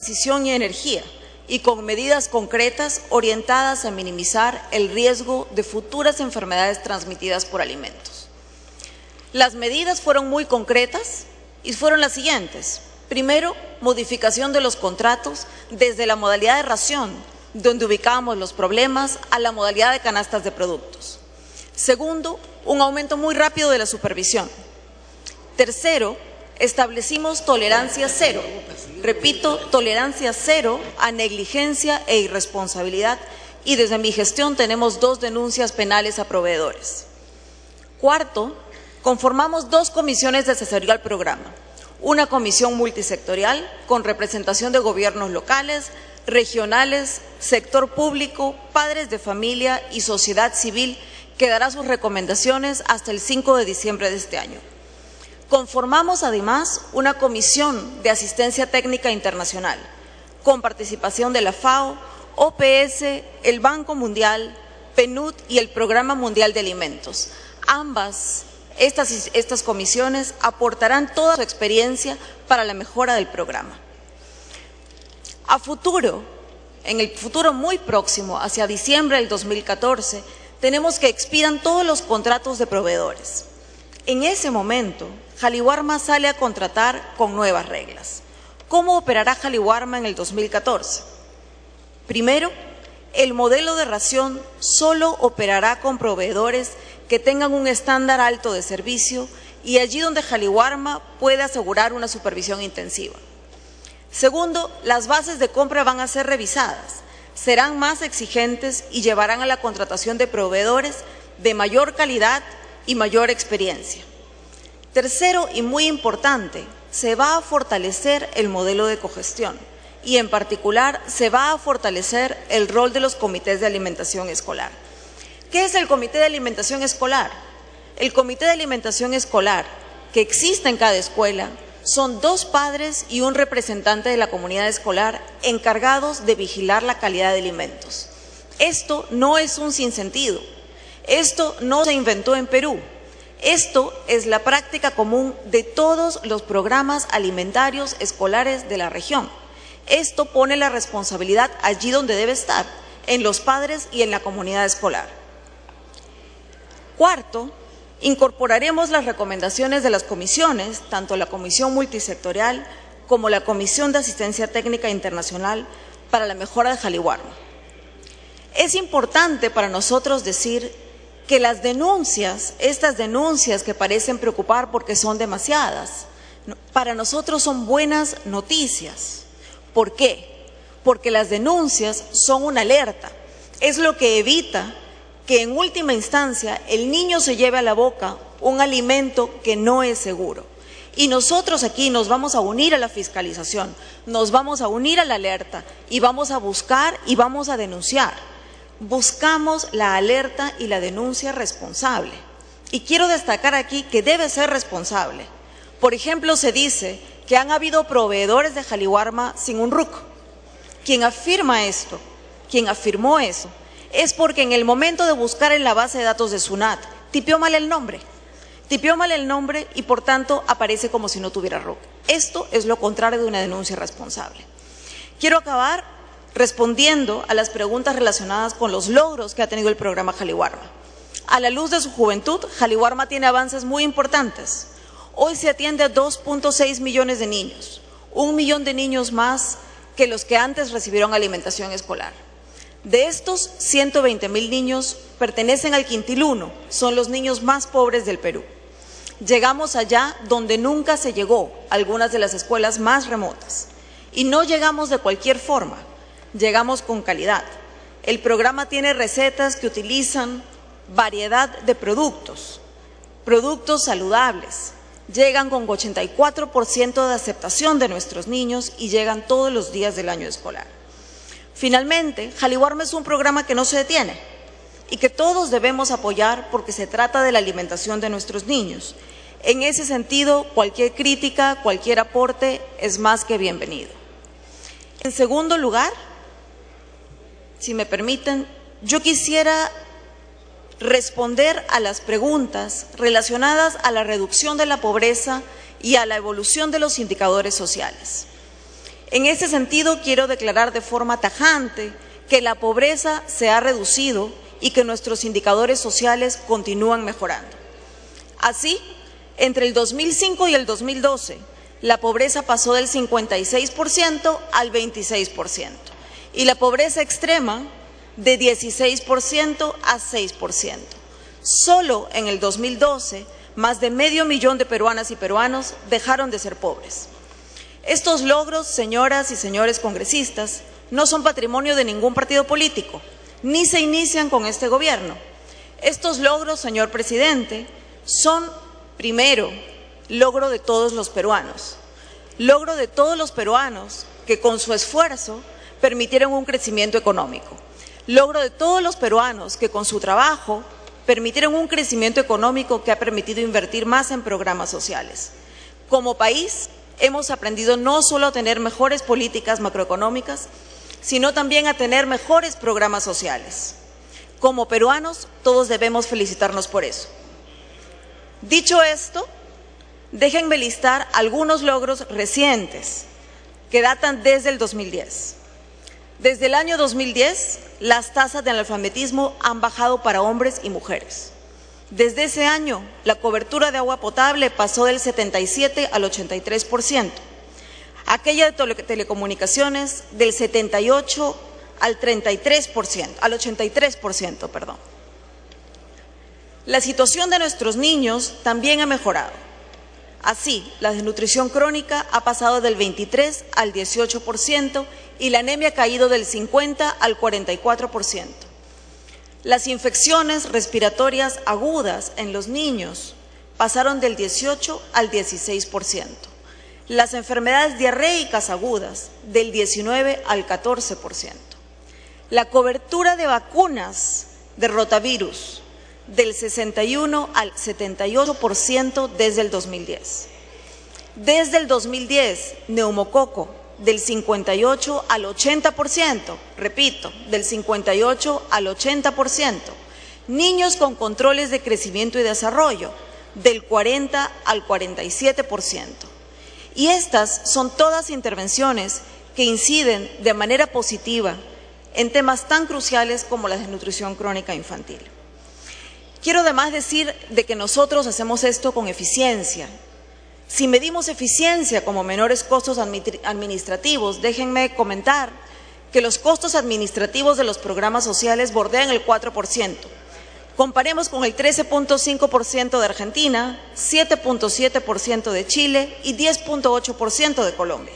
transición y energía, y con medidas concretas orientadas a minimizar el riesgo de futuras enfermedades transmitidas por alimentos. Las medidas fueron muy concretas y fueron las siguientes. Primero, modificación de los contratos desde la modalidad de ración, donde ubicábamos los problemas, a la modalidad de canastas de productos. Segundo, un aumento muy rápido de la supervisión. Tercero, establecimos tolerancia cero. Repito, tolerancia cero a negligencia e irresponsabilidad, y desde mi gestión tenemos 2 denuncias penales a proveedores. Cuarto, conformamos 2 comisiones de asesoría al programa. Una comisión multisectorial con representación de gobiernos locales, regionales, sector público, padres de familia y sociedad civil, que dará sus recomendaciones hasta el 5 de diciembre de este año. Conformamos además una comisión de asistencia técnica internacional, con participación de la FAO, OPS, el Banco Mundial, PNUD y el Programa Mundial de Alimentos. Estas comisiones aportarán toda su experiencia para la mejora del programa. A futuro, en el futuro muy próximo, hacia diciembre del 2014, tenemos que expiran todos los contratos de proveedores. En ese momento, Jaliwarma sale a contratar con nuevas reglas. ¿Cómo operará Jaliwarma en el 2014? Primero, el modelo de ración solo operará con proveedores que tengan un estándar alto de servicio y allí donde Jaliwarma puede asegurar una supervisión intensiva. Segundo, las bases de compra van a ser revisadas, serán más exigentes y llevarán a la contratación de proveedores de mayor calidad y mayor experiencia. Tercero, y muy importante, se va a fortalecer el modelo de cogestión y en particular se va a fortalecer el rol de los comités de alimentación escolar. ¿Qué es el Comité de Alimentación Escolar? El Comité de Alimentación Escolar, que existe en cada escuela, son 2 padres y un representante de la comunidad escolar encargados de vigilar la calidad de alimentos. Esto no es un sinsentido. Esto no se inventó en Perú. Esto es la práctica común de todos los programas alimentarios escolares de la región. Esto pone la responsabilidad allí donde debe estar, en los padres y en la comunidad escolar. Cuarto, incorporaremos las recomendaciones de las comisiones, tanto la Comisión Multisectorial como la Comisión de Asistencia Técnica Internacional, para la mejora de Jaliwarma. Es importante para nosotros decir que las denuncias, estas denuncias que parecen preocupar porque son demasiadas, para nosotros son buenas noticias. ¿Por qué? Porque las denuncias son una alerta, es lo que evita que en última instancia el niño se lleve a la boca un alimento que no es seguro. Y nosotros aquí nos vamos a unir a la fiscalización, nos vamos a unir a la alerta y vamos a buscar y vamos a denunciar. Buscamos la alerta y la denuncia responsable. Y quiero destacar aquí que debe ser responsable. Por ejemplo, se dice que han habido proveedores de Jaliwarma sin un RUC. Quien afirma esto, quien afirmó eso, es porque en el momento de buscar en la base de datos de SUNAT, tipió mal el nombre y por tanto aparece como si no tuviera RUC. Esto es lo contrario de una denuncia responsable. Quiero acabar respondiendo a las preguntas relacionadas con los logros que ha tenido el programa Jaliwarma. A la luz de su juventud, Jaliwarma tiene avances muy importantes. Hoy se atiende a 2.6 millones de niños, 1 millón de niños más que los que antes recibieron alimentación escolar. De estos, 120.000 niños pertenecen al quintil 1, son los niños más pobres del Perú. Llegamos allá donde nunca se llegó, algunas de las escuelas más remotas. Y no llegamos de cualquier forma, llegamos con calidad. El programa tiene recetas que utilizan variedad de productos saludables. Llegan con 84% de aceptación de nuestros niños y llegan todos los días del año escolar. Finalmente, Jaliwarma es un programa que no se detiene y que todos debemos apoyar porque se trata de la alimentación de nuestros niños. En ese sentido, cualquier crítica, cualquier aporte es más que bienvenido. En segundo lugar, si me permiten, yo quisiera responder a las preguntas relacionadas a la reducción de la pobreza y a la evolución de los indicadores sociales. En ese sentido, quiero declarar de forma tajante que la pobreza se ha reducido y que nuestros indicadores sociales continúan mejorando. Así, entre el 2005 y el 2012, la pobreza pasó del 56% al 26% y la pobreza extrema de 16% a 6%. Solo en el 2012, más de 500.000 de peruanas y peruanos dejaron de ser pobres. Estos logros, señoras y señores congresistas, no son patrimonio de ningún partido político, ni se inician con este gobierno. Estos logros, señor presidente, son, primero, logro de todos los peruanos. Logro de todos los peruanos que con su esfuerzo permitieron un crecimiento económico. Logro de todos los peruanos que con su trabajo permitieron un crecimiento económico que ha permitido invertir más en programas sociales. Como país, hemos aprendido no solo a tener mejores políticas macroeconómicas, sino también a tener mejores programas sociales. Como peruanos, todos debemos felicitarnos por eso. Dicho esto, déjenme listar algunos logros recientes que datan desde el 2010. Desde el año 2010, las tasas de analfabetismo han bajado para hombres y mujeres. Desde ese año, la cobertura de agua potable pasó del 77 al 83%. Aquella de telecomunicaciones del 78 al 33%, al 83%, perdón. La situación de nuestros niños también ha mejorado. Así, la desnutrición crónica ha pasado del 23 al 18% y la anemia ha caído del 50 al 44%. Las infecciones respiratorias agudas en los niños pasaron del 18 al 16%. Las enfermedades diarreicas agudas del 19 al 14%. La cobertura de vacunas de rotavirus del 61 al 78% desde el 2010. Desde el 2010, neumococo del 58 al 80%, repito, del 58 al 80%. Niños con controles de crecimiento y desarrollo del 40 al 47%. Y estas son todas intervenciones que inciden de manera positiva en temas tan cruciales como la desnutrición crónica infantil. Quiero además decir de que nosotros hacemos esto con eficiencia. Si medimos eficiencia como menores costos administrativos, déjenme comentar que los costos administrativos de los programas sociales bordean el 4%. Comparemos con el 13.5% de Argentina, 7.7% de Chile y 10.8% de Colombia.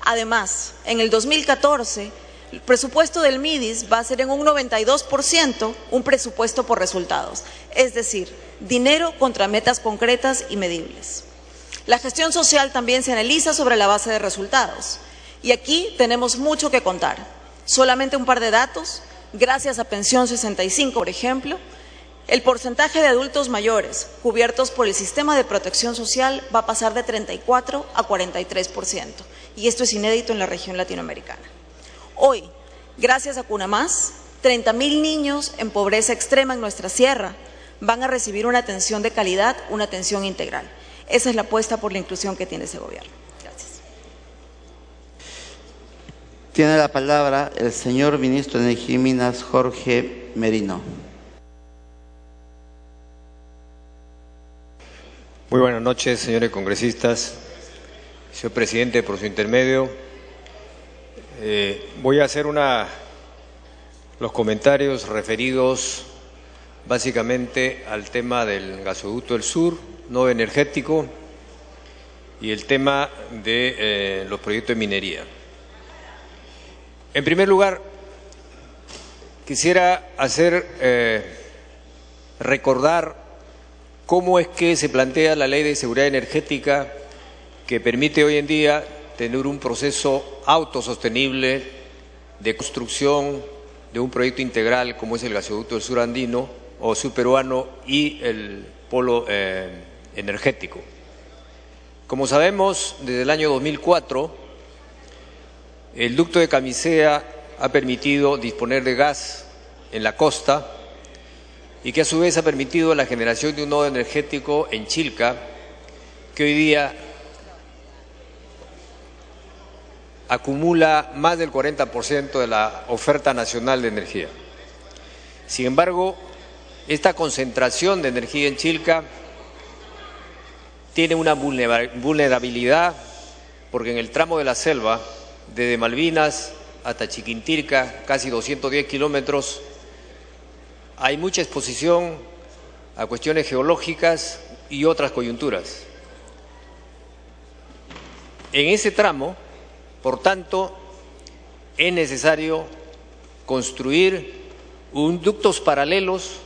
Además, en el 2014, el presupuesto del MIDIS va a ser en un 92% un presupuesto por resultados, es decir, dinero contra metas concretas y medibles. La gestión social también se analiza sobre la base de resultados y aquí tenemos mucho que contar. Solamente un par de datos. Gracias a Pensión 65, por ejemplo, el porcentaje de adultos mayores cubiertos por el sistema de protección social va a pasar de 34 a 43%, y esto es inédito en la región latinoamericana. Hoy, gracias a CUNAMás, 30.000 niños en pobreza extrema en nuestra sierra van a recibir una atención de calidad, una atención integral. Esa es la apuesta por la inclusión que tiene ese gobierno. Gracias. Tiene la palabra el señor ministro de Energía y Minas, Jorge Merino. Muy buenas noches, señores congresistas. Señor presidente, por su intermedio, voy a hacer los comentarios referidos básicamente al tema del gasoducto del sur, no energético, y el tema de los proyectos de minería. En primer lugar, quisiera recordar cómo es que se plantea la Ley de Seguridad Energética, que permite hoy en día tener un proceso autosostenible de construcción de un proyecto integral como es el gasoducto del sur andino o surperuano y el polo energético. Como sabemos, desde el año 2004, el ducto de Camisea ha permitido disponer de gas en la costa y que a su vez ha permitido la generación de un nodo energético en Chilca, que hoy día acumula más del 40% de la oferta nacional de energía. Sin embargo, esta concentración de energía en Chilca tiene una vulnerabilidad porque en el tramo de la selva, desde Malvinas hasta Chiquintirca, casi 210 kilómetros, hay mucha exposición a cuestiones geológicas y otras coyunturas. En ese tramo, por tanto, es necesario construir ductos paralelos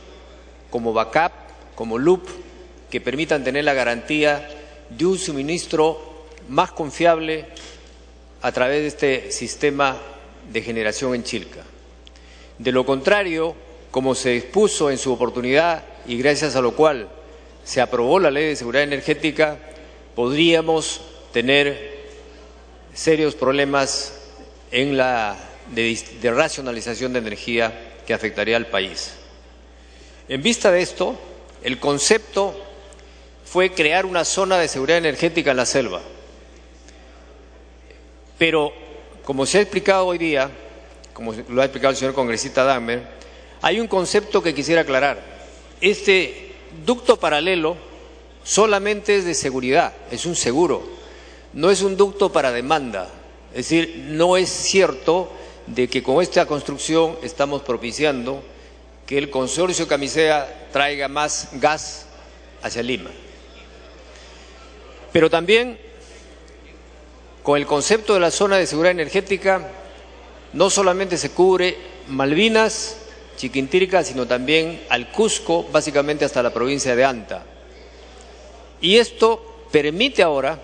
como backup, como loop, que permitan tener la garantía de un suministro más confiable a través de este sistema de generación en Chilca. De lo contrario, como se expuso en su oportunidad y gracias a lo cual se aprobó la Ley de Seguridad Energética, podríamos tener serios problemas en de racionalización de energía que afectaría al país. En vista de esto, el concepto fue crear una zona de seguridad energética en la selva. Pero, como se ha explicado hoy día, como lo ha explicado el señor congresista Dahmer, hay un concepto que quisiera aclarar. Este ducto paralelo solamente es de seguridad, es un seguro, no es un ducto para demanda. Es decir, no es cierto de que con esta construcción estamos propiciando que el consorcio Camisea traiga más gas hacia Lima. Pero también, con el concepto de la zona de seguridad energética, no solamente se cubre Malvinas, Chiquintirca, sino también al Cusco, básicamente hasta la provincia de Anta. Y esto permite ahora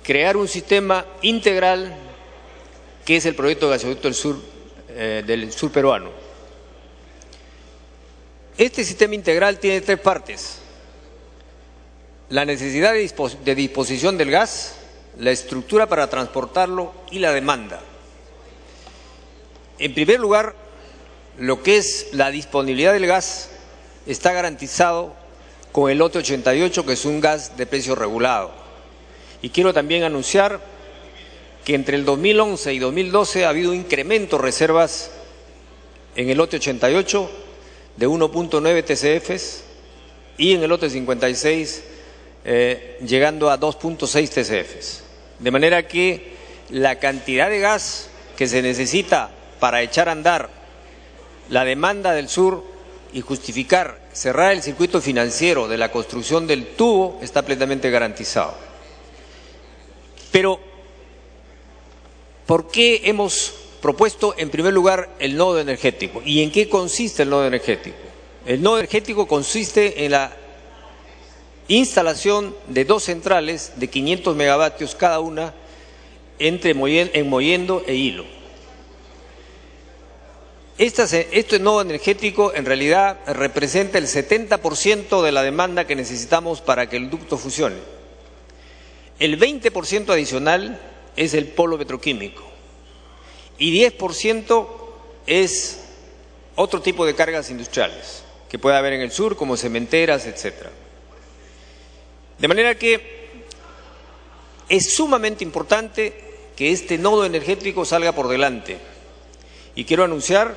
crear un sistema integral que es el proyecto de gasoducto del sur peruano. Este sistema integral tiene tres partes: la necesidad de disposición del gas, la estructura para transportarlo y la demanda. En primer lugar, lo que es la disponibilidad del gas está garantizado con el lote 88, que es un gas de precio regulado. Y quiero también anunciar que entre el 2011 y 2012 ha habido un incremento de reservas en el lote 88 de 1.9 TCFs y en el lote 56 llegando a 2.6 TCFs. De manera que la cantidad de gas que se necesita para echar a andar la demanda del sur y justificar cerrar el circuito financiero de la construcción del tubo está plenamente garantizado. Pero, ¿por qué hemos propuesto en primer lugar el nodo energético? ¿Y en qué consiste el nodo energético? El nodo energético consiste en la instalación de dos centrales de 500 megavatios cada una en Mollendo e Hilo. Este nodo energético en realidad representa el 70% de la demanda que necesitamos para que el ducto funcione. El 20% adicional es el polo petroquímico y 10% es otro tipo de cargas industriales que puede haber en el sur, como cementeras, etcétera. De manera que es sumamente importante que este nodo energético salga por delante. Y quiero anunciar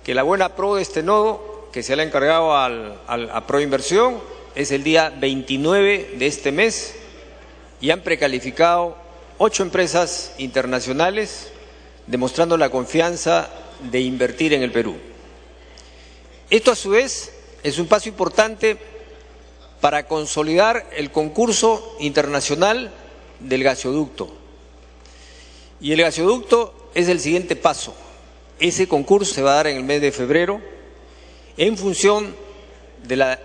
que la buena pro de este nodo, que se le ha encargado a Proinversión, es el día 29 de este mes y han precalificado 8 empresas internacionales, demostrando la confianza de invertir en el Perú. Esto a su vez es un paso importante para consolidar el concurso internacional del gasoducto. Y el gasoducto es el siguiente paso. Ese concurso se va a dar en el mes de febrero en función de la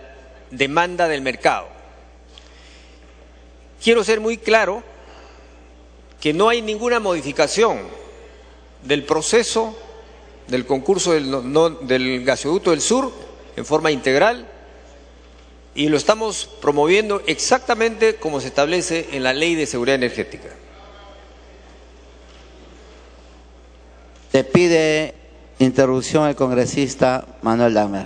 demanda del mercado. Quiero ser muy claro que no hay ninguna modificación del proceso del concurso del gasoducto del sur en forma integral y lo estamos promoviendo exactamente como se establece en la Ley de Seguridad Energética. Se pide interrupción al congresista Manuel Dahmer.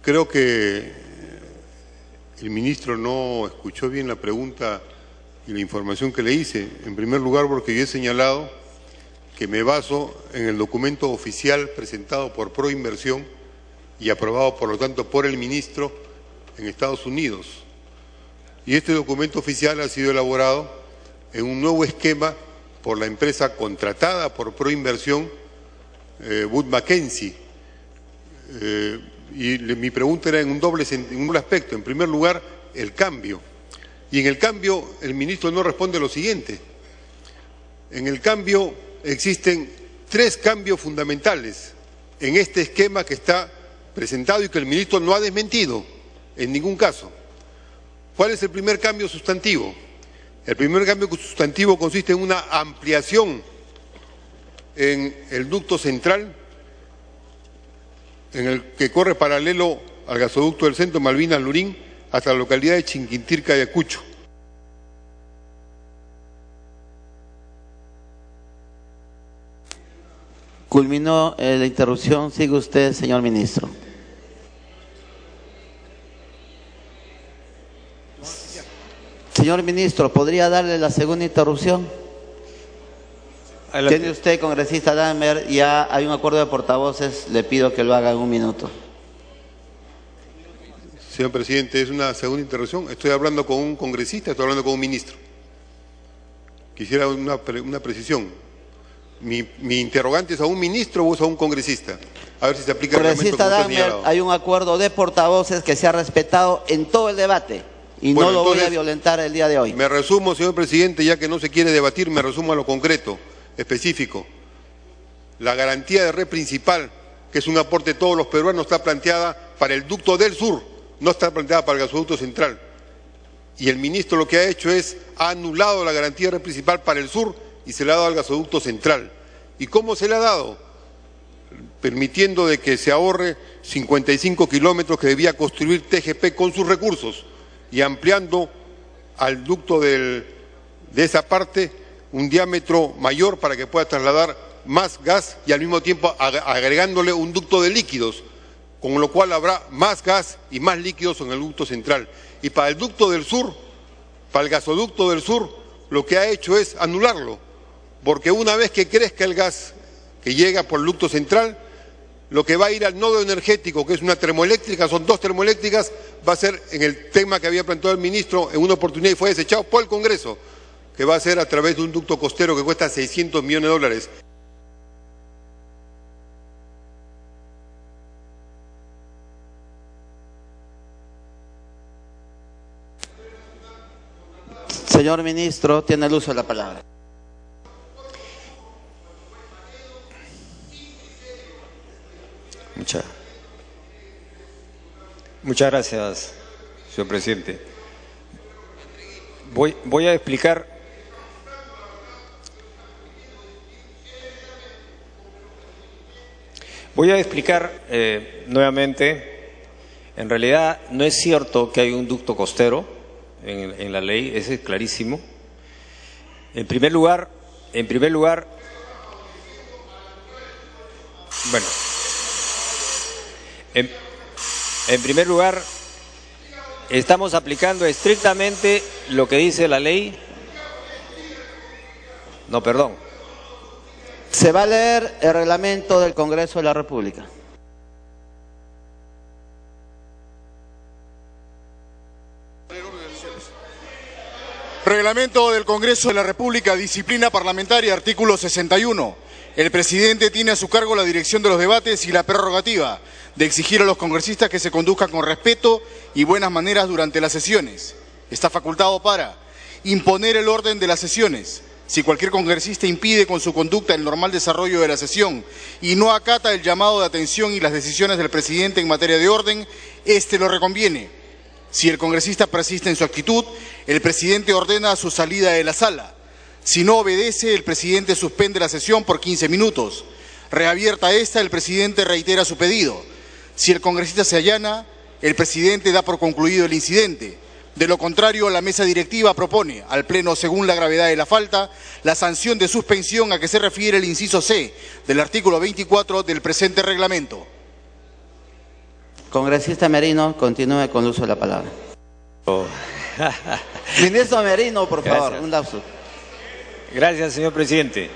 Creo que el ministro no escuchó bien la pregunta y la información que le hice. En primer lugar, porque yo he señalado que me baso en el documento oficial presentado por Proinversión y aprobado, por lo tanto, por el ministro en Estados Unidos. Y este documento oficial ha sido elaborado en un nuevo esquema por la empresa contratada por Proinversión, Wood Mackenzie. Mi pregunta era en un doble aspecto. En primer lugar, el cambio. Y en el cambio, el ministro no responde lo siguiente. En el cambio existen 3 cambios fundamentales en este esquema que está presentado y que el ministro no ha desmentido en ningún caso. ¿Cuál es el primer cambio sustantivo? El primer cambio sustantivo consiste en una ampliación en el ducto central, en el que corre paralelo al gasoducto del centro Malvinas-Lurín hasta la localidad de Chinquintirca, Ayacucho. Culminó la interrupción. Sigue usted, señor ministro. Señor ministro, ¿podría darle la segunda interrupción? Adelante. Tiene usted, congresista Damer, ya hay un acuerdo de portavoces, le pido que lo haga en 1 minuto. Señor presidente, es una segunda interrupción. Estoy hablando con un congresista, estoy hablando con un ministro. Quisiera una precisión. ¿Mi interrogante es a un ministro o es a un congresista? A ver si se aplica el reglamento como Congresista usted ha Damer, señalado. hay un acuerdo de portavoces que se ha respetado en todo el debate y Bueno, no lo voy a entonces, violentar el día de hoy. Me resumo, señor presidente, ya que no se quiere debatir, me resumo a lo concreto, específico. La garantía de red principal, que es un aporte de todos los peruanos, está planteada para el ducto del sur, no está planteada para el gasoducto central. Y el ministro lo que ha hecho es, ha anulado la garantía de red principal para el sur y se le ha dado al gasoducto central. ¿Y cómo se le ha dado? Permitiendo de que se ahorre 55 kilómetros que debía construir TGP con sus recursos y ampliando al ducto de esa parte un diámetro mayor para que pueda trasladar más gas y al mismo tiempo agregándole un ducto de líquidos, con lo cual habrá más gas y más líquidos en el ducto central. Y para el ducto del sur, para el gasoducto del sur, lo que ha hecho es anularlo, porque una vez que crezca el gas que llega por el ducto central, lo que va a ir al nodo energético, que es una termoeléctrica, son 2 termoeléctricas, va a ser en el tema que había planteado el ministro en una oportunidad y fue desechado por el Congreso, que va a ser a través de un ducto costero que cuesta $600 millones. Señor ministro, tiene el uso de la palabra. Muchas gracias, señor presidente. Voy a explicar. Nuevamente. En realidad no es cierto que hay un ducto costero en la ley, ese es clarísimo. En primer lugar, bueno, en primer lugar, estamos aplicando estrictamente lo que dice la ley. No, perdón. Se va a leer el reglamento del Congreso de la República. Reglamento del Congreso de la República, disciplina parlamentaria, artículo 61. El presidente tiene a su cargo la dirección de los debates y la prerrogativa de exigir a los congresistas que se conduzcan con respeto y buenas maneras durante las sesiones. Está facultado para imponer el orden de las sesiones. Si cualquier congresista impide con su conducta el normal desarrollo de la sesión y no acata el llamado de atención y las decisiones del presidente en materia de orden, éste lo reconviene. Si el congresista persiste en su actitud, el presidente ordena su salida de la sala. Si no obedece, el presidente suspende la sesión por 15 minutos. Reabierta esta, el presidente reitera su pedido. Si el congresista se allana, el presidente da por concluido el incidente. De lo contrario, la mesa directiva propone al Pleno, según la gravedad de la falta, la sanción de suspensión a que se refiere el inciso C del artículo 24 del presente reglamento. Congresista Merino, continúe con el uso de la palabra. Ministro Merino, por favor, Gracias. un lapsus. Gracias, señor presidente.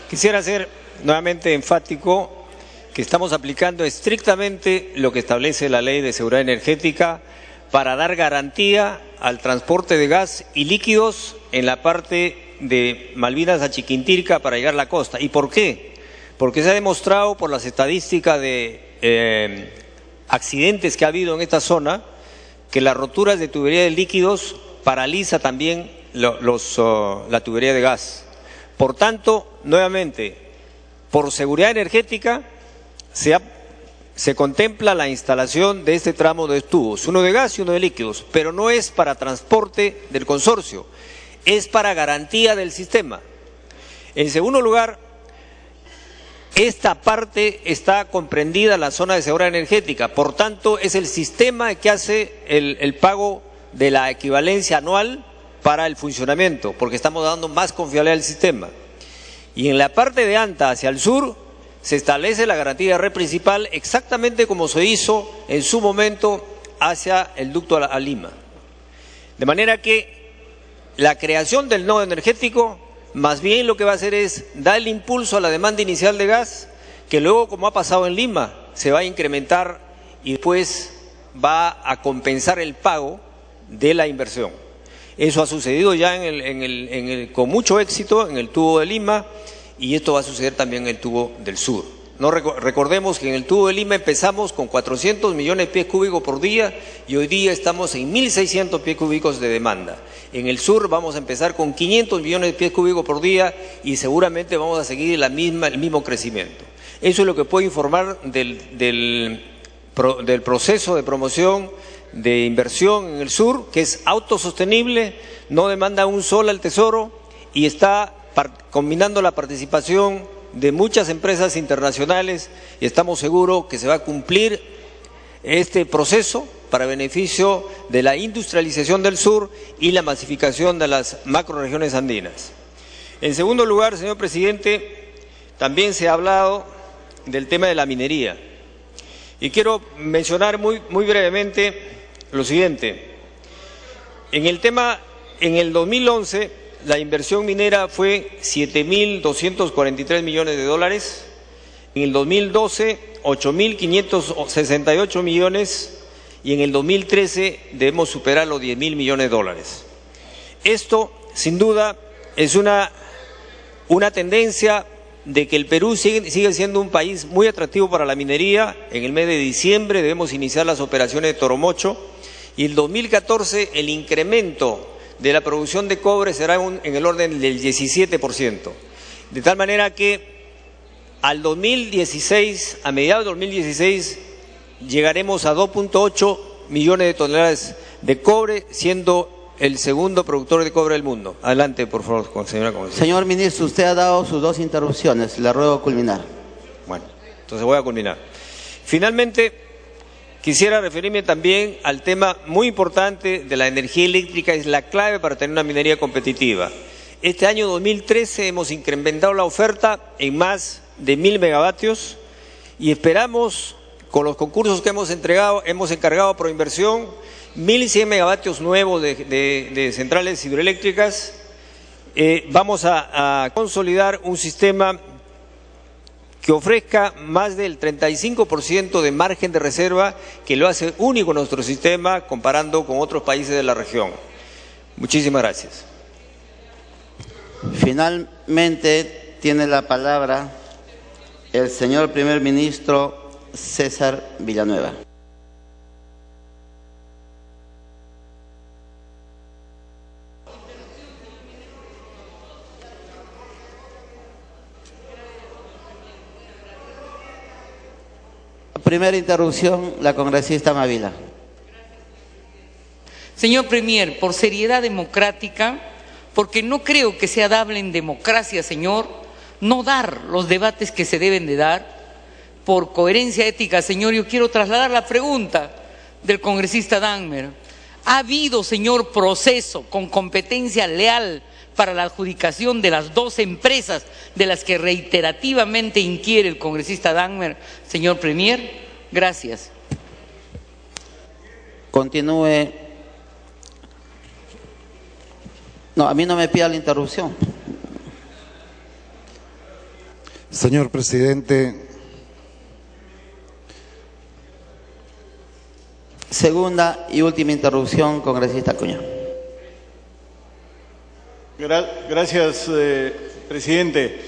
Quisiera ser nuevamente enfático que estamos aplicando estrictamente lo que establece la Ley de Seguridad Energética para dar garantía al transporte de gas y líquidos en la parte de Malvinas a Chiquintirca para llegar a la costa. ¿Y por qué? Porque se ha demostrado por las estadísticas de accidentes que ha habido en esta zona que las roturas de tubería de líquidos paraliza también la tubería de gas. Por tanto, nuevamente, por seguridad energética se contempla la instalación de este tramo de tubos, uno de gas y uno de líquidos, pero no es para transporte del consorcio, es para garantía del sistema. En segundo lugar, esta parte está comprendida en la zona de seguridad energética, por tanto es el sistema que hace el pago de la equivalencia anual para el funcionamiento, porque estamos dando más confiabilidad al sistema. Y en la parte de Anta hacia el sur se establece la garantía de red principal exactamente como se hizo en su momento hacia el ducto a Lima. De manera que la creación del nodo energético más bien lo que va a hacer es dar el impulso a la demanda inicial de gas, que luego, como ha pasado en Lima, se va a incrementar y después va a compensar el pago de la inversión. Eso ha sucedido ya con mucho éxito en el tubo de Lima y esto va a suceder también en el tubo del sur. No recordemos que en el tubo de Lima empezamos con 400 millones de pies cúbicos por día y hoy día estamos en 1.600 pies cúbicos de demanda. En el sur vamos a empezar con 500 millones de pies cúbicos por día y seguramente vamos a seguir el mismo crecimiento. Eso es lo que puedo informar del proceso de promoción de inversión en el sur, que es autosostenible, no demanda un sol al tesoro y está combinando la participación de muchas empresas internacionales y estamos seguros que se va a cumplir este proceso para beneficio de la industrialización del sur y la masificación de las macroregiones andinas. En segundo lugar, señor presidente, también se ha hablado del tema de la minería y quiero mencionar muy brevemente lo siguiente. En el 2011 la inversión minera fue 7.243 millones de dólares, en el 2012 8.568 millones y en el 2013 debemos superar los 10.000 millones de dólares. Esto, sin duda, es una tendencia de que el Perú sigue siendo un país muy atractivo para la minería. En el mes de diciembre debemos iniciar las operaciones de Toromocho y en el 2014 el incremento de la producción de cobre será en el orden del 17%. De tal manera que al 2016, a mediados de 2016, llegaremos a 2.8 millones de toneladas de cobre, siendo el segundo productor de cobre del mundo. Adelante, por favor, señora comisaria. Señor ministro, usted ha dado sus 2 interrupciones. Le ruego culminar. Bueno, entonces voy a culminar. Finalmente, quisiera referirme también al tema muy importante de la energía eléctrica, es la clave para tener una minería competitiva. Este año 2013 hemos incrementado la oferta en más de 1.000 megavatios y esperamos, con los concursos que hemos encargado por inversión, 1.100 megavatios nuevos de centrales hidroeléctricas. Vamos a consolidar un sistema que ofrezca más del 35% de margen de reserva, que lo hace único nuestro sistema comparando con otros países de la región. Muchísimas gracias. Finalmente tiene la palabra el señor primer ministro César Villanueva. Primera interrupción, la congresista Mavila. Señor Premier, por seriedad democrática, porque no creo que sea dable en democracia, señor, no dar los debates que se deben de dar, por coherencia ética, señor, yo quiero trasladar la pregunta del congresista Dagmer. ¿Ha habido, señor, proceso con competencia leal para la adjudicación de las 2 empresas de las que reiterativamente inquiere el congresista Dagmer, señor Premier? Gracias. Continúe No, a mí no me pida la interrupción. Señor presidente. Segunda y última interrupción, congresista Acuña. Gracias, presidente.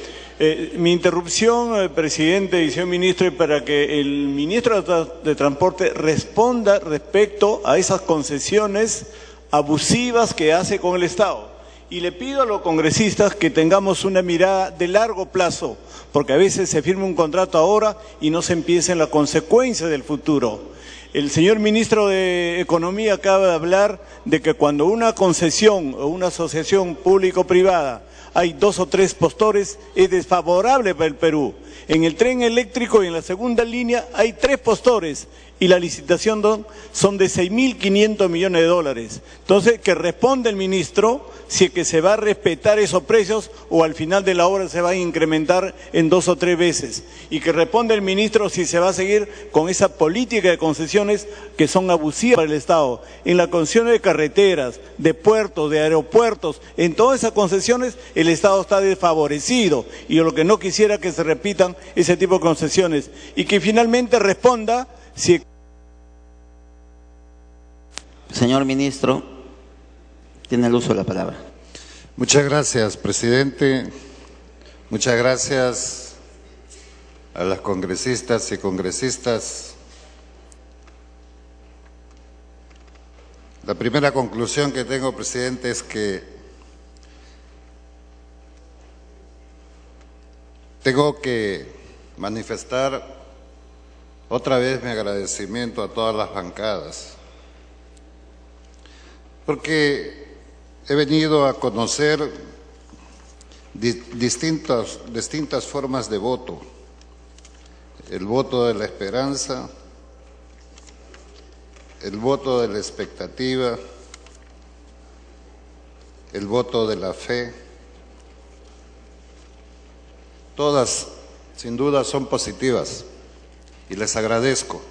Mi interrupción, presidente y señor ministro, es para que el ministro de Transporte responda respecto a esas concesiones abusivas que hace con el Estado. Y le pido a los congresistas que tengamos una mirada de largo plazo, porque a veces se firma un contrato ahora y no se empieza en la consecuencia del futuro. El señor ministro de Economía acaba de hablar de que cuando una concesión o una asociación público-privada hay 2 o 3 postores, es desfavorable para el Perú. En el tren eléctrico y en la segunda línea hay 3 postores y la licitación son de 6.500 millones de dólares. Entonces, que responda el ministro si es que se va a respetar esos precios o al final de la obra se va a incrementar en 2 o 3 veces. Y que responda el ministro si se va a seguir con esa política de concesiones que son abusivas para el Estado. En las concesiones de carreteras, de puertos, de aeropuertos, en todas esas concesiones el Estado está desfavorecido. Y yo lo que no quisiera que se repitan ese tipo de concesiones. Y que finalmente responda si... Señor ministro, tiene el uso de la palabra. Muchas gracias, presidente. Muchas gracias a las congresistas y congresistas. La primera conclusión que tengo, presidente, es que tengo que manifestar otra vez mi agradecimiento a todas las bancadas, porque he venido a conocer distintas formas de voto. El voto de la esperanza, el voto de la expectativa, el voto de la fe. Todas, sin duda, son positivas y les agradezco.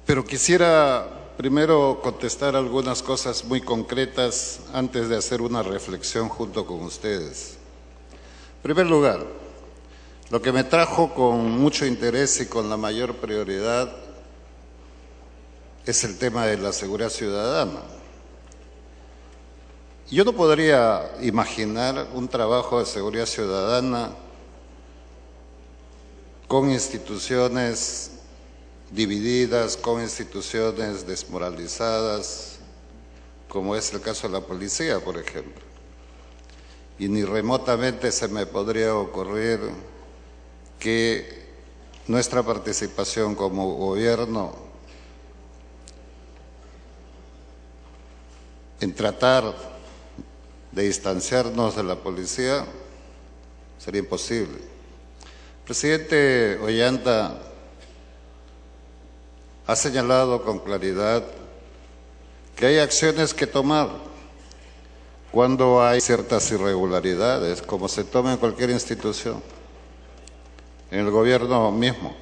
Pero quisiera primero contestar algunas cosas muy concretas antes de hacer una reflexión junto con ustedes. En primer lugar, lo que me trajo con mucho interés y con la mayor prioridad es el tema de la seguridad ciudadana. Yo no podría imaginar un trabajo de seguridad ciudadana con instituciones divididas, con instituciones desmoralizadas, como es el caso de la policía, por ejemplo. Y ni remotamente se me podría ocurrir que nuestra participación como gobierno en tratar de distanciarnos de la policía sería imposible. Presidente Ollanta ha señalado con claridad que hay acciones que tomar cuando hay ciertas irregularidades, como se toma en cualquier institución, en el gobierno mismo.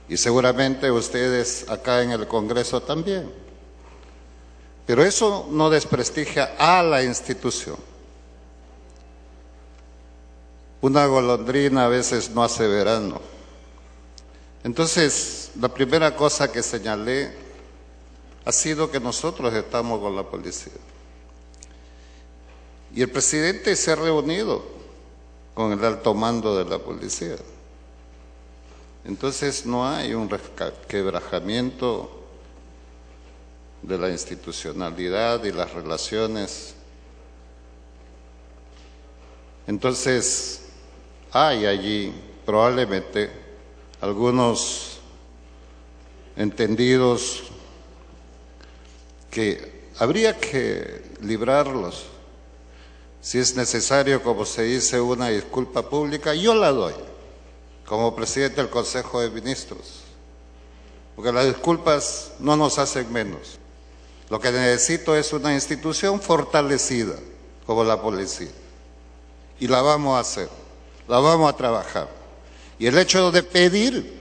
Y seguramente ustedes acá en el Congreso también. Pero eso no desprestigia a la institución. Una golondrina a veces no hace verano. Entonces, la primera cosa que señalé ha sido que nosotros estamos con la policía. Y el presidente se ha reunido con el alto mando de la policía. Entonces, no hay un quebrajamiento de la institucionalidad y las relaciones. Entonces, hay allí probablemente algunos entendidos que habría que librarlos. Si es necesario, como se dice, una disculpa pública, yo la doy, como presidente del Consejo de Ministros, porque las disculpas no nos hacen menos. Lo que necesito es una institución fortalecida, como la policía, y la vamos a hacer, la vamos a trabajar. Y el hecho de pedir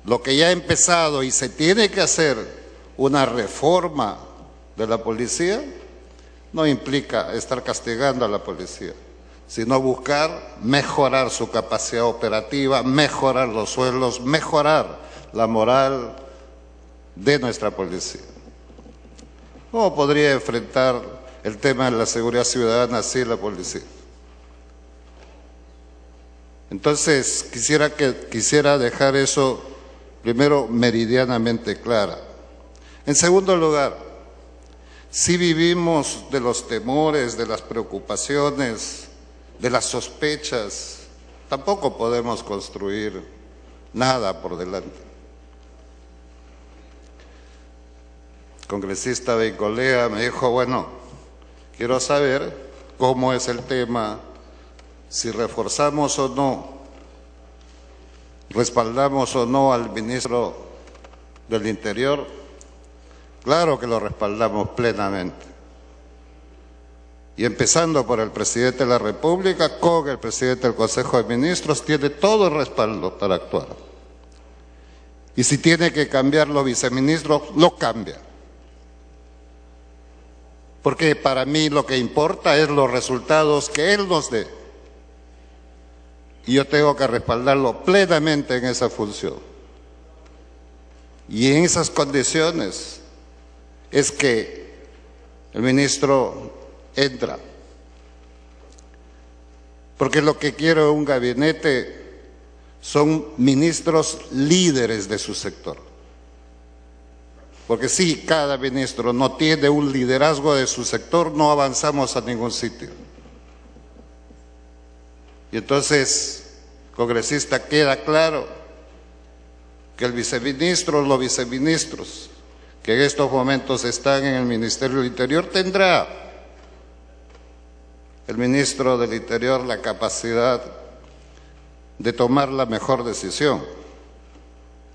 lo que ya ha empezado y se tiene que hacer una reforma de la policía no implica estar castigando a la policía, sino buscar mejorar su capacidad operativa, mejorar los sueldos, mejorar la moral de nuestra policía. ¿Cómo podría enfrentar el tema de la seguridad ciudadana así la policía? Entonces, quisiera dejar eso primero meridianamente clara. En segundo lugar, si vivimos de los temores, de las preocupaciones, de las sospechas, tampoco podemos construir nada por delante. El congresista Beicolea me dijo, bueno, quiero saber cómo es el tema, si reforzamos o no, respaldamos o no al ministro del Interior. Claro que lo respaldamos plenamente. Y empezando por el presidente de la República, con el presidente del Consejo de Ministros, tiene todo el respaldo para actuar. Y si tiene que cambiar los viceministros, lo cambia. Porque para mí lo que importa es los resultados que él nos dé. Y yo tengo que respaldarlo plenamente en esa función. Y en esas condiciones es que el ministro entra. Porque lo que quiero en un gabinete son ministros líderes de su sector. Porque si cada ministro no tiene un liderazgo de su sector, no avanzamos a ningún sitio. Y entonces, congresista, queda claro que el viceministro, los viceministros que en estos momentos están en el Ministerio del Interior, tendrá el ministro del Interior la capacidad de tomar la mejor decisión,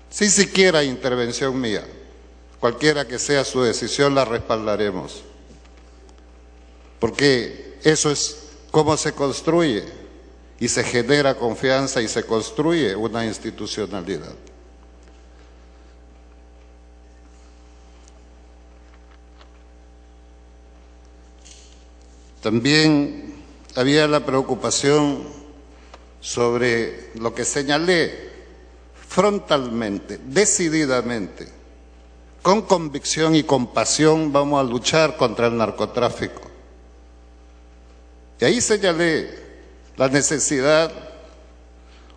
sin siquiera intervención mía. Cualquiera que sea su decisión, la respaldaremos. Porque eso es cómo se construye y se genera confianza y se construye una institucionalidad. También había la preocupación sobre lo que señalé frontalmente, decididamente, con convicción y con pasión vamos a luchar contra el narcotráfico. Y ahí señalé la necesidad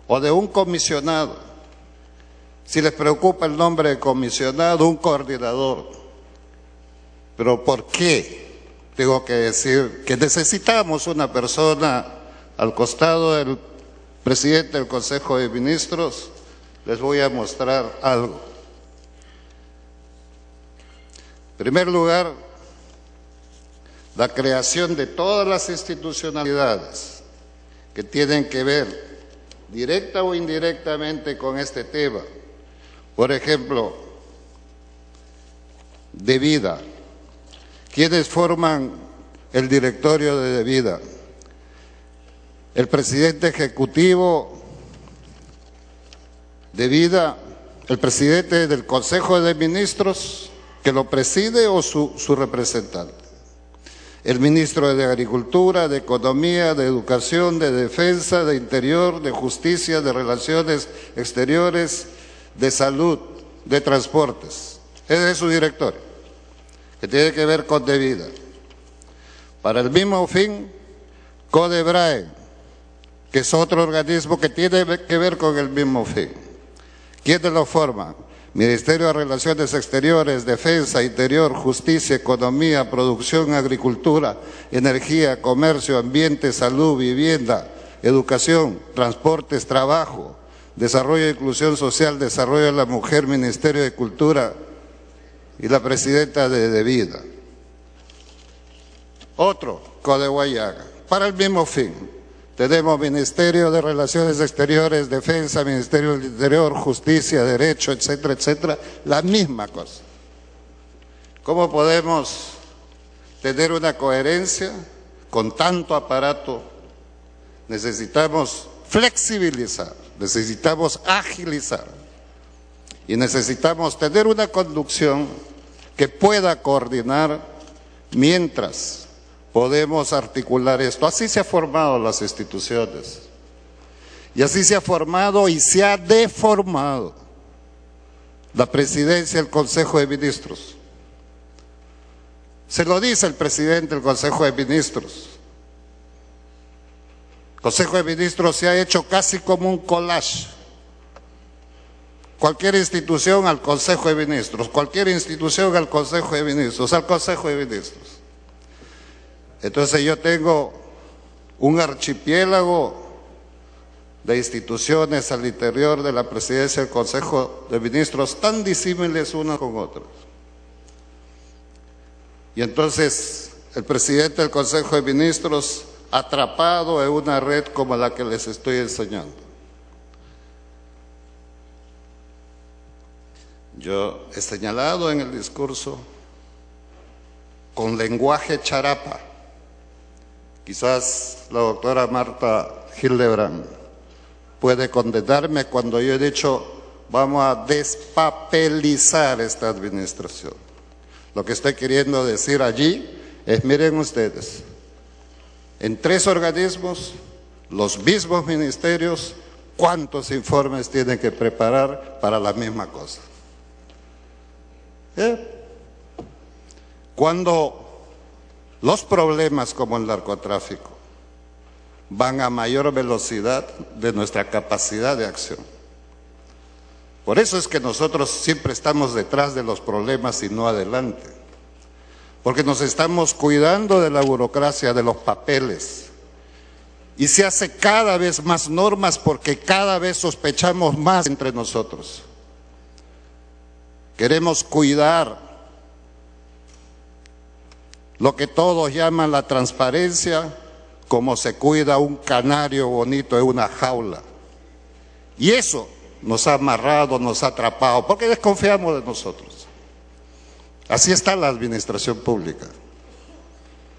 o de un comisionado, si les preocupa el nombre de comisionado, un coordinador. Pero ¿por qué? Tengo que decir que necesitamos una persona al costado del presidente del Consejo de Ministros. Les voy a mostrar algo. En primer lugar, la creación de todas las institucionalidades que tienen que ver directa o indirectamente con este tema. Por ejemplo, Devida. ¿Quiénes forman el directorio de Devida? El presidente ejecutivo Devida, el presidente del Consejo de Ministros que lo preside o su representante. El ministro de Agricultura, de Economía, de Educación, de Defensa, de Interior, de Justicia, de Relaciones Exteriores, de Salud, de Transportes. Ese es su directorio, que tiene que ver con Devida. Para el mismo fin, Codebrae, que es otro organismo que tiene que ver con el mismo fin. ¿Quiénes lo forman? Ministerio de Relaciones Exteriores, Defensa, Interior, Justicia, Economía, Producción, Agricultura, Energía, Comercio, Ambiente, Salud, Vivienda, Educación, Transportes, Trabajo, Desarrollo e Inclusión Social, Desarrollo de la Mujer, Ministerio de Cultura y la presidenta de Devida. Otro, Codehuayaga, para el mismo fin. Tenemos Ministerio de Relaciones Exteriores, Defensa, Ministerio del Interior, Justicia, Derecho, etcétera, etcétera, la misma cosa. ¿Cómo podemos tener una coherencia con tanto aparato? Necesitamos flexibilizar, necesitamos agilizar y necesitamos tener una conducción que pueda coordinar mientras podemos articular esto. Así se han formado las instituciones. Y así se ha formado y se ha deformado la presidencia del Consejo de Ministros. Se lo dice el presidente del Consejo de Ministros. El Consejo de Ministros se ha hecho casi como un collage. Cualquier institución al Consejo de Ministros, cualquier institución al Consejo de Ministros, al Consejo de Ministros. Entonces yo tengo un archipiélago de instituciones al interior de la presidencia del Consejo de Ministros tan disímiles unas con otras. Y entonces el presidente del Consejo de Ministros atrapado en una red como la que les estoy enseñando. Yo he señalado en el discurso con lenguaje charapa. Quizás la doctora Marta Hildebrand puede condenarme cuando yo he dicho vamos a despapelizar esta administración. Lo que estoy queriendo decir allí es, miren ustedes, en 3 organismos, los mismos ministerios, ¿cuántos informes tienen que preparar para la misma cosa? Cuando los problemas como el narcotráfico van a mayor velocidad de nuestra capacidad de acción. Por eso es que nosotros siempre estamos detrás de los problemas y no adelante. Porque nos estamos cuidando de la burocracia, de los papeles. Y se hace cada vez más normas porque cada vez sospechamos más entre nosotros. Queremos cuidar lo que todos llaman la transparencia, como se cuida un canario bonito en una jaula. Y eso nos ha amarrado, nos ha atrapado, porque desconfiamos de nosotros. Así está la administración pública,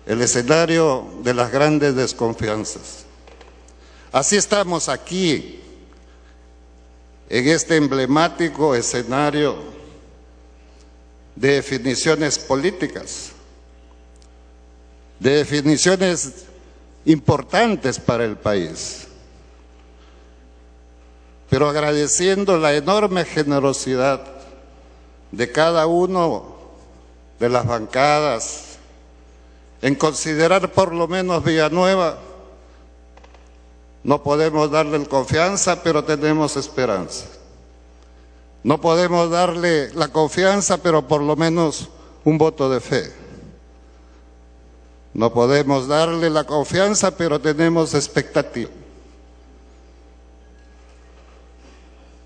el escenario de las grandes desconfianzas. Así estamos aquí, en este emblemático escenario de definiciones políticas, de definiciones importantes para el país, pero agradeciendo la enorme generosidad de cada uno de las bancadas en considerar por lo menos Villanueva. No podemos darle confianza, pero tenemos esperanza. No podemos darle la confianza, pero por lo menos un voto de fe. No podemos darle la confianza, pero tenemos expectativa.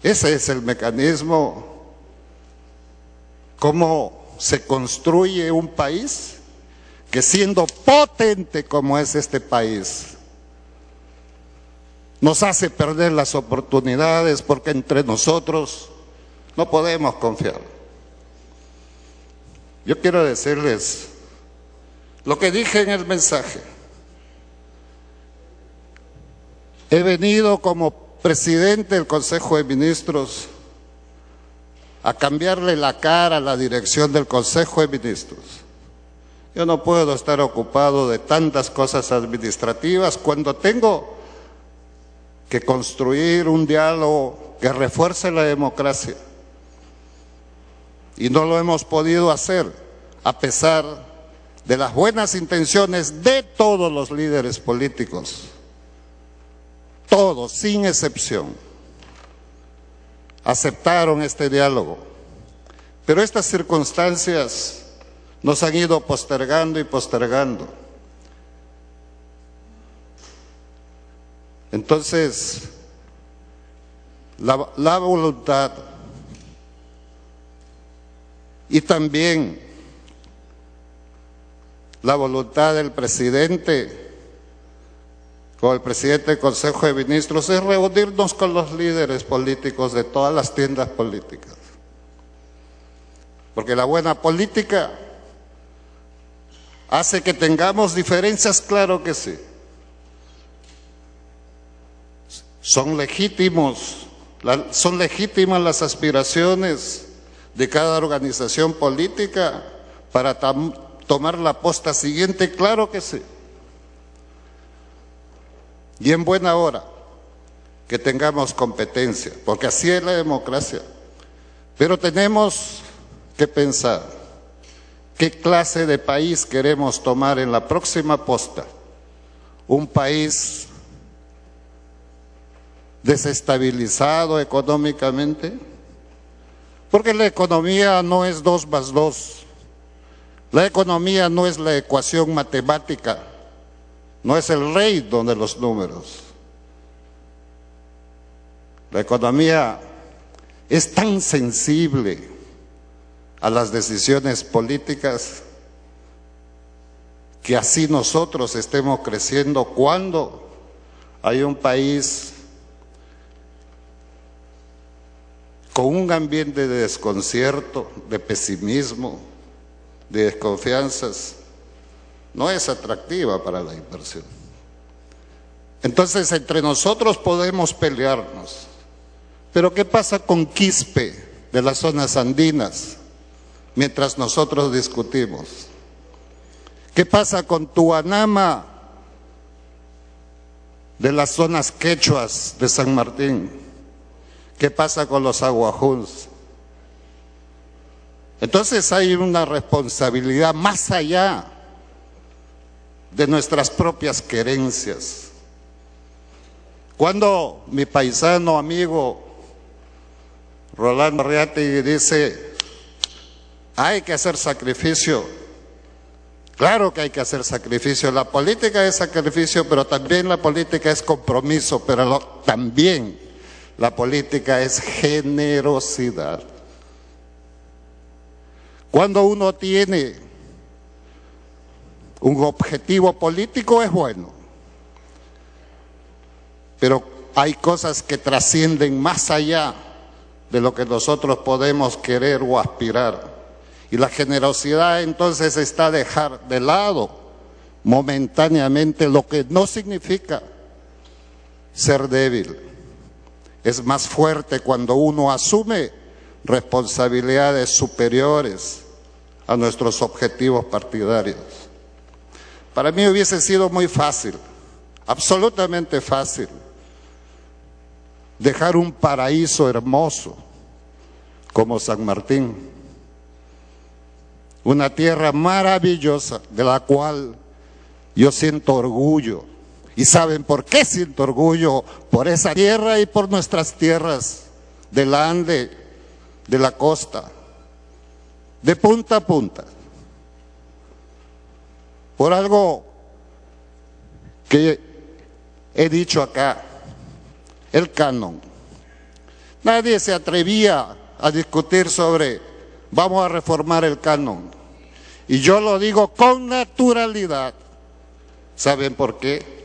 Ese es el mecanismo, cómo se construye un país que, siendo potente como es este país, nos hace perder las oportunidades porque entre nosotros no podemos confiar. Yo quiero decirles lo que dije en el mensaje. He venido como presidente del Consejo de Ministros a cambiarle la cara a la dirección del Consejo de Ministros. Yo no puedo estar ocupado de tantas cosas administrativas cuando tengo que construir un diálogo que refuerce la democracia. Y no lo hemos podido hacer, a pesar de las buenas intenciones de todos los líderes políticos. Todos, sin excepción, aceptaron este diálogo. Pero estas circunstancias nos han ido postergando y postergando. Entonces, la voluntad y también la voluntad del presidente, con el presidente del Consejo de Ministros, es reunirnos con los líderes políticos de todas las tiendas políticas. Porque la buena política hace que tengamos diferencias, claro que sí. Son legítimas las aspiraciones de cada organización política para tomar la posta siguiente? Claro que sí. Y en buena hora que tengamos competencia, porque así es la democracia. Pero tenemos que pensar qué clase de país queremos tomar en la próxima posta. Un país desestabilizado económicamente, porque la economía no es 2 más 2. La economía no es la ecuación matemática, no es el reino de los números. La economía es tan sensible a las decisiones políticas que así nosotros estemos creciendo cuando hay un país con un ambiente de desconcierto, de pesimismo, de desconfianzas, no es atractiva para la inversión. Entonces, entre nosotros podemos pelearnos, pero ¿qué pasa con Quispe de las zonas andinas mientras nosotros discutimos? ¿Qué pasa con Tuanama de las zonas quechuas de San Martín? ¿Qué pasa con los aguajuns? Entonces hay una responsabilidad más allá de nuestras propias querencias. Cuando mi paisano amigo Rolando Arriategui dice, hay que hacer sacrificio, claro que hay que hacer sacrificio. La política es sacrificio, pero también la política es compromiso, pero también la política es generosidad. Cuando uno tiene un objetivo político es bueno, pero hay cosas que trascienden más allá de lo que nosotros podemos querer o aspirar. Y la generosidad entonces está a dejar de lado momentáneamente, lo que no significa ser débil. Es más fuerte cuando uno asume responsabilidades superiores a nuestros objetivos partidarios. Para mí hubiese sido muy fácil, absolutamente fácil, dejar un paraíso hermoso como San Martín, una tierra maravillosa de la cual yo siento orgullo. ¿Y saben por qué siento orgullo? Por esa tierra y por nuestras tierras del Ande, de la costa, de punta a punta. Por algo que he dicho acá, el canon. Nadie se atrevía a discutir sobre vamos a reformar el canon. Y yo lo digo con naturalidad. ¿Saben por qué?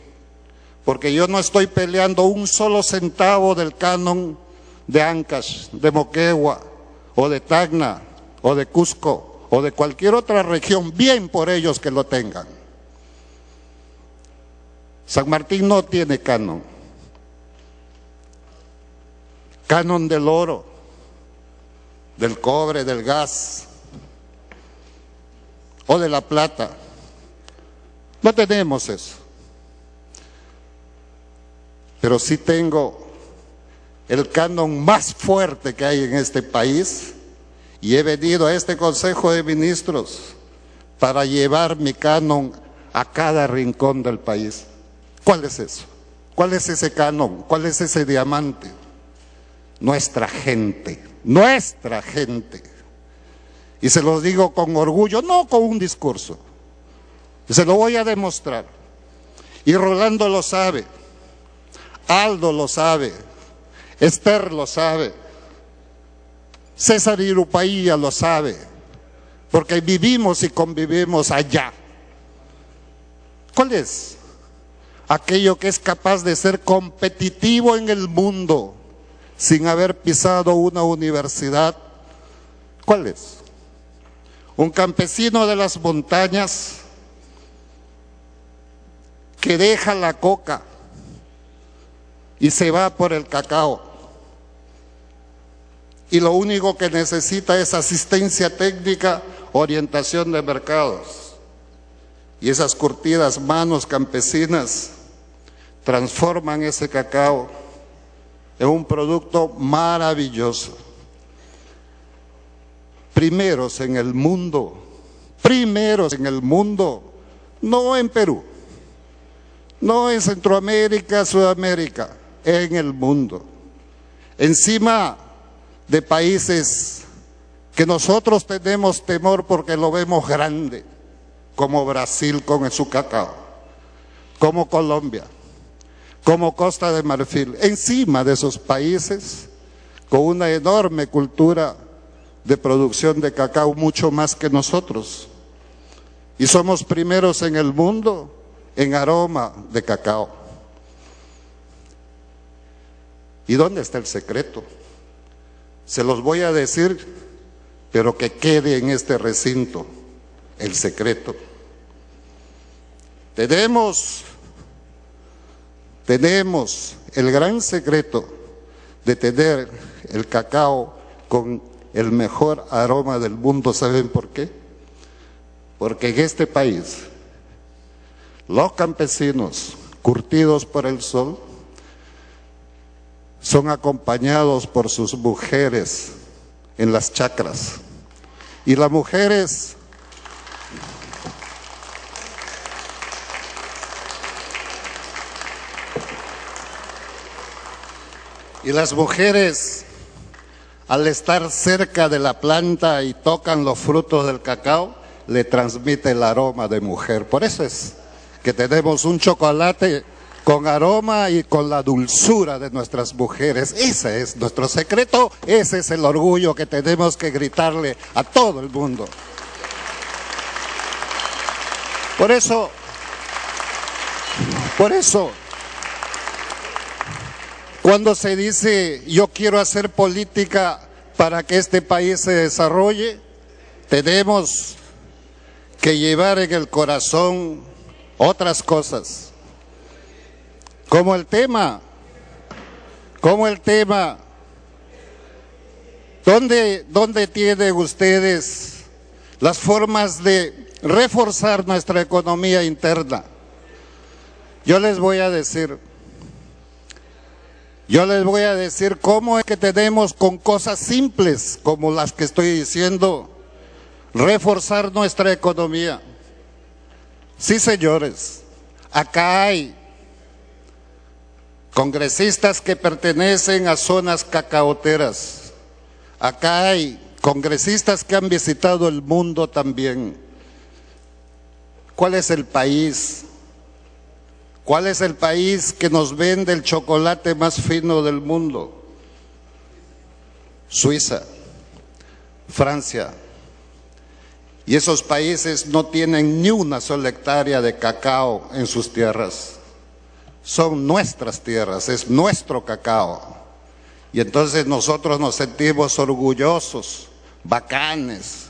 Porque yo no estoy peleando un solo centavo del canon de Ancash, de Moquegua, o de Tacna, o de Cusco, o de cualquier otra región, bien por ellos que lo tengan. San Martín no tiene canon. Canon del oro, del cobre, del gas, o de la plata. No tenemos eso. Pero sí tengo el canon más fuerte que hay en este país y he venido a este Consejo de Ministros para llevar mi canon a cada rincón del país. ¿Cuál es eso? ¿Cuál es ese canon? ¿Cuál es ese diamante? Nuestra gente, nuestra gente. Y se lo digo con orgullo, no con un discurso. Se lo voy a demostrar. Y Rolando lo sabe. Aldo lo sabe, Esther lo sabe, César Irupaía lo sabe, porque vivimos y convivimos allá. ¿Cuál es? Aquello que es capaz de ser competitivo en el mundo sin haber pisado una universidad. ¿Cuál es? Un campesino de las montañas que deja la coca y se va por el cacao y lo único que necesita es asistencia técnica, orientación de mercados. Y esas curtidas manos campesinas transforman ese cacao en un producto maravilloso. Primeros en el mundo, no en Perú, no en Centroamérica, Sudamérica, en el mundo. Encima de países que nosotros tenemos temor porque lo vemos grande, como Brasil con su cacao, como Colombia, como Costa de Marfil, encima de esos países con una enorme cultura de producción de cacao, mucho más que nosotros. Y somos primeros en el mundo en aroma de cacao. ¿Y dónde está el secreto? Se los voy a decir, pero que quede en este recinto el secreto. Tenemos el gran secreto de tener el cacao con el mejor aroma del mundo. ¿Saben por qué? Porque en este país los campesinos curtidos por el sol son acompañados por sus mujeres en las chacras. Y las mujeres al estar cerca de la planta y tocan los frutos del cacao, le transmite el aroma de mujer. Por eso es que tenemos un chocolate con aroma y con la dulzura de nuestras mujeres. Ese es nuestro secreto, ese es el orgullo que tenemos que gritarle a todo el mundo. Por eso, cuando se dice yo quiero hacer política para que este país se desarrolle, tenemos que llevar en el corazón otras cosas, como el tema, ¿dónde tienen ustedes las formas de reforzar nuestra economía interna? Yo les voy a decir cómo es que tenemos con cosas simples como las que estoy diciendo, reforzar nuestra economía. Sí, señores, acá hay congresistas que pertenecen a zonas cacaoteras. Acá hay congresistas que han visitado el mundo también. ¿Cuál es el país? ¿Cuál es el país que nos vende el chocolate más fino del mundo? Suiza, Francia. Y esos países no tienen ni una sola hectárea de cacao en sus tierras. Son nuestras tierras, es nuestro cacao. Y entonces nosotros nos sentimos orgullosos, bacanes,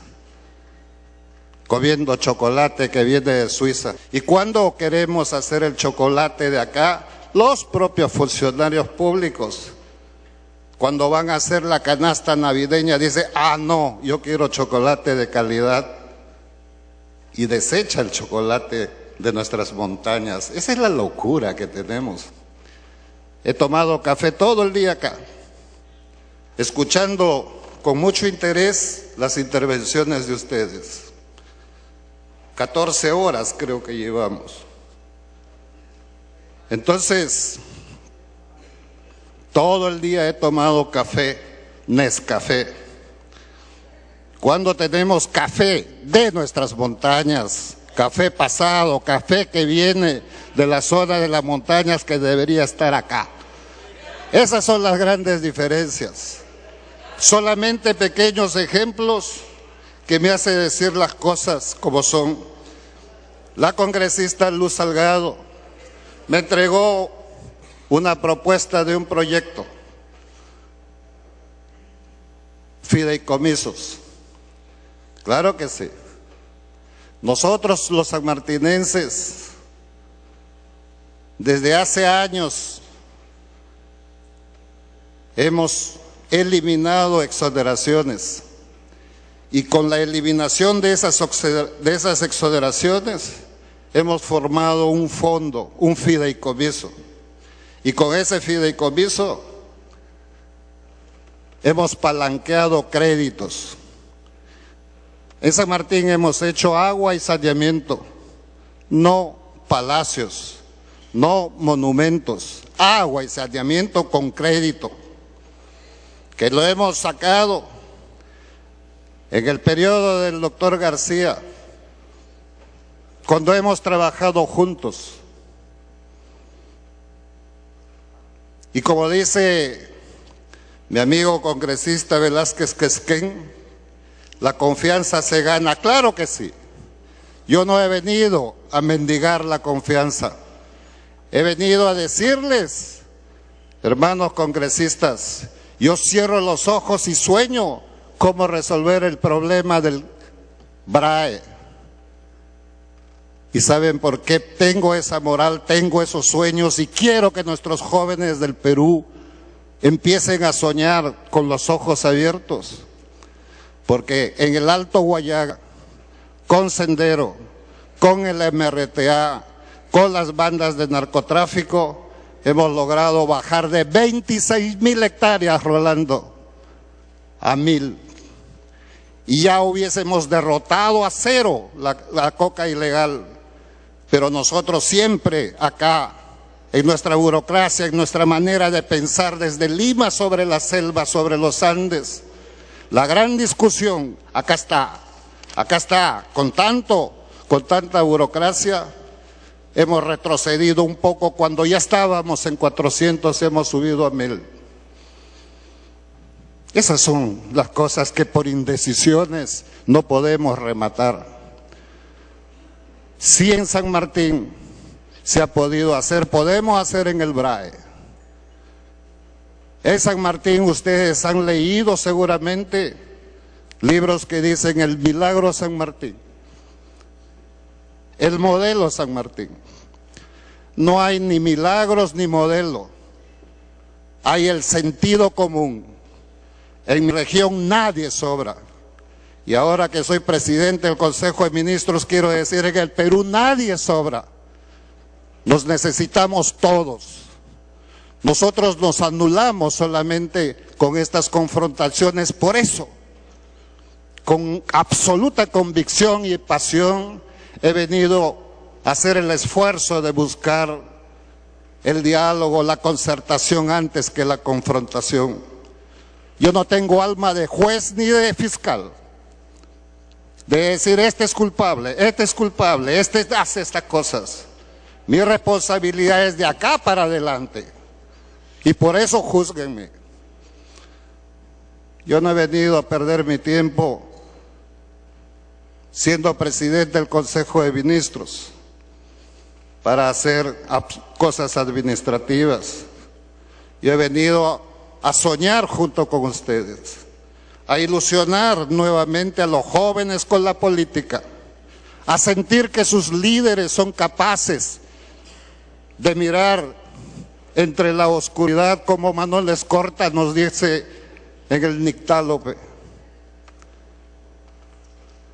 comiendo chocolate que viene de Suiza. ¿Y cuándo queremos hacer el chocolate de acá? Los propios funcionarios públicos, cuando van a hacer la canasta navideña, dicen, no, yo quiero chocolate de calidad. Y desecha el chocolate de nuestras montañas. Esa es la locura que tenemos. He tomado café todo el día acá, escuchando con mucho interés las intervenciones de ustedes. 14 horas creo que llevamos. Entonces, todo el día he tomado café, Nescafé. Cuando tenemos café de nuestras montañas, café pasado, café que viene de la zona de las montañas que debería estar acá. Esas son las grandes diferencias. Solamente pequeños ejemplos que me hace decir las cosas como son. La congresista Luz Salgado me entregó una propuesta de un proyecto, fideicomisos. Claro que sí. Nosotros los sanmartinenses, desde hace años, hemos eliminado exoneraciones. Y con la eliminación de esas exoneraciones hemos formado un fondo, un fideicomiso. Y con ese fideicomiso hemos palanqueado créditos. En San Martín hemos hecho agua y saneamiento, no palacios, no monumentos, agua y saneamiento con crédito, que lo hemos sacado en el periodo del doctor García, cuando hemos trabajado juntos. Y como dice mi amigo congresista Velázquez Quesquén, la confianza se gana. Claro que sí. Yo no he venido a mendigar la confianza. He venido a decirles, hermanos congresistas, yo cierro los ojos y sueño cómo resolver el problema del BRAE. ¿Y saben por qué tengo esa moral, tengo esos sueños y quiero que nuestros jóvenes del Perú empiecen a soñar con los ojos abiertos? Porque en el Alto Huallaga, con Sendero, con el MRTA, con las bandas de narcotráfico, hemos logrado bajar de 26.000 hectáreas, Rolando, a 1.000. Y ya hubiésemos derrotado a cero la coca ilegal. Pero nosotros siempre acá, en nuestra burocracia, en nuestra manera de pensar desde Lima sobre la selva, sobre los Andes, la gran discusión, acá está, con tanta burocracia, hemos retrocedido un poco. Cuando ya estábamos en 400, hemos subido a 1.000. Esas son las cosas que por indecisiones no podemos rematar. Si en San Martín se ha podido hacer, podemos hacer en el BRAE. En San Martín ustedes han leído seguramente libros que dicen el milagro San Martín, el modelo San Martín. No hay ni milagros ni modelo, hay el sentido común. En mi región nadie sobra. Y ahora que soy presidente del Consejo de Ministros, quiero decir que en el Perú nadie sobra. Nos necesitamos todos. Nosotros nos anulamos solamente con estas confrontaciones. Por eso, con absoluta convicción y pasión, he venido a hacer el esfuerzo de buscar el diálogo, la concertación antes que la confrontación. Yo no tengo alma de juez ni de fiscal, de decir este es culpable, este hace estas cosas. Mi responsabilidad es de acá para adelante y por eso júzguenme. Yo no he venido a perder mi tiempo siendo presidente del Consejo de Ministros para hacer cosas administrativas. Yo he venido a soñar junto con ustedes, a ilusionar nuevamente a los jóvenes con la política, a sentir que sus líderes son capaces de mirar entre la oscuridad, como Manuel Escorta nos dice en el Nictálope.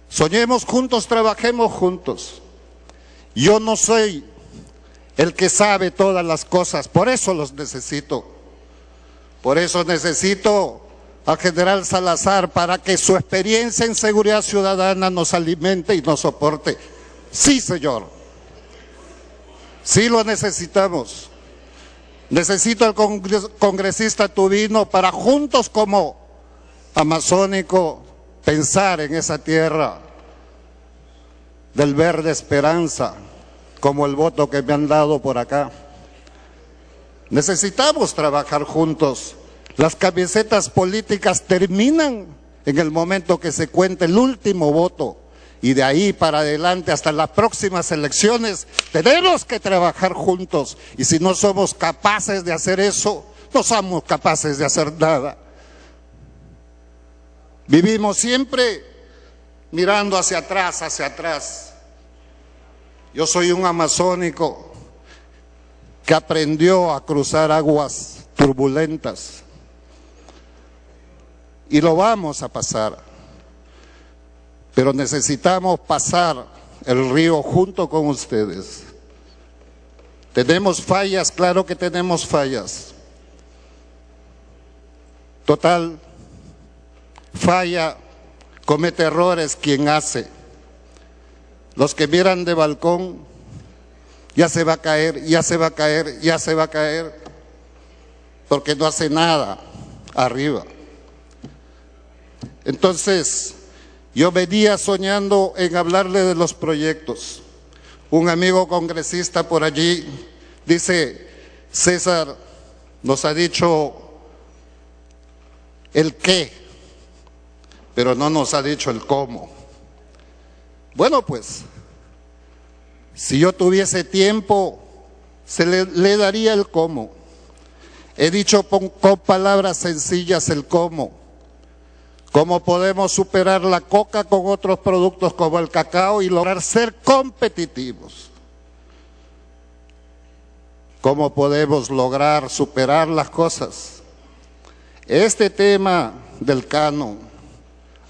Soñemos juntos, trabajemos juntos. Yo no soy el que sabe todas las cosas, por eso los necesito. Por eso necesito al general Salazar para que su experiencia en seguridad ciudadana nos alimente y nos soporte. Sí, señor. Sí lo necesitamos. Necesito al congresista Tubino para juntos como amazónico pensar en esa tierra del verde esperanza, como el voto que me han dado por acá. Necesitamos trabajar juntos. Las camisetas políticas terminan en el momento que se cuente el último voto. Y de ahí para adelante hasta las próximas elecciones tenemos que trabajar juntos. Y si no somos capaces de hacer eso, no somos capaces de hacer nada. Vivimos siempre mirando hacia atrás, hacia atrás. Yo soy un amazónico que aprendió a cruzar aguas turbulentas. y lo vamos a pasar. Pero necesitamos pasar el río junto con ustedes. ¿Tenemos fallas? Claro que tenemos fallas. Total, falla, comete errores quien hace. Los que miran de balcón, ya se va a caer, ya se va a caer, ya se va a caer, porque no hace nada arriba. Entonces, yo venía soñando en hablarle de los proyectos. Un amigo congresista por allí dice, César nos ha dicho el qué, pero no nos ha dicho el cómo. Bueno, pues, si yo tuviese tiempo, le daría el cómo. He dicho con palabras sencillas el cómo. ¿Cómo podemos superar la coca con otros productos como el cacao y lograr ser competitivos? ¿Cómo podemos lograr superar las cosas? Este tema del canon,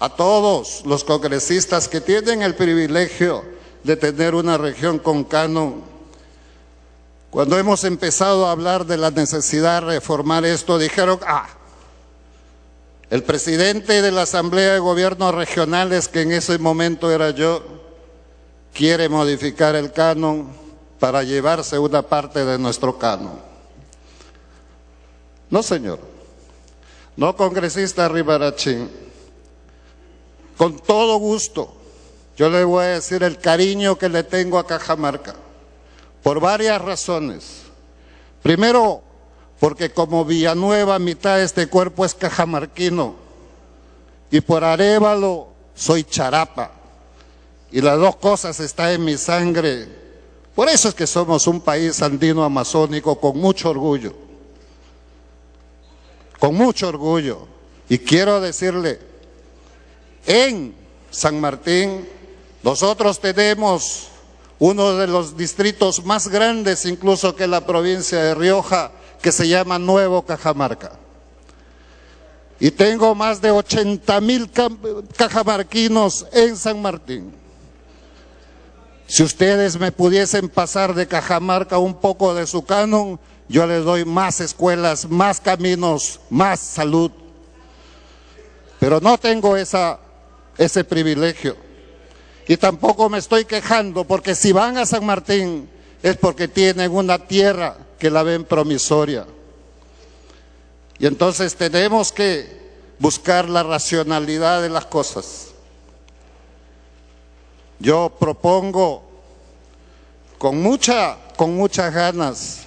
a todos los congresistas que tienen el privilegio de tener una región con canon, cuando hemos empezado a hablar de la necesidad de reformar esto, dijeron, el presidente de la Asamblea de Gobiernos Regionales, que en ese momento era yo, quiere modificar el canon para llevarse una parte de nuestro canon. No, señor. No, congresista Ribarachín. Con todo gusto, yo le voy a decir el cariño que le tengo a Cajamarca, por varias razones. Primero, porque como Villanueva, mitad de este cuerpo es cajamarquino, y por Arévalo soy charapa, y las dos cosas están en mi sangre. Por eso es que somos un país andino amazónico con mucho orgullo, con mucho orgullo. Y quiero decirle, en San Martín nosotros tenemos uno de los distritos más grandes incluso que la provincia de Rioja, que se llama Nuevo Cajamarca. Y tengo más de 80,000 cajamarquinos en San Martín. Si ustedes me pudiesen pasar de Cajamarca un poco de su canon, yo les doy más escuelas, más caminos, más salud. Pero no tengo ese privilegio. Y tampoco me estoy quejando, porque si van a San Martín es porque tienen una tierra que la ven promisoria. Y entonces tenemos que buscar la racionalidad de las cosas. Yo propongo con muchas ganas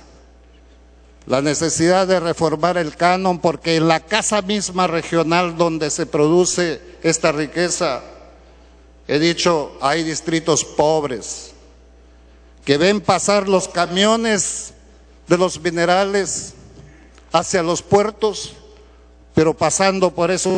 la necesidad de reformar el canon, porque en la casa misma regional donde se produce esta riqueza, he dicho, hay distritos pobres que ven pasar los camiones de los minerales hacia los puertos, pero pasando por eso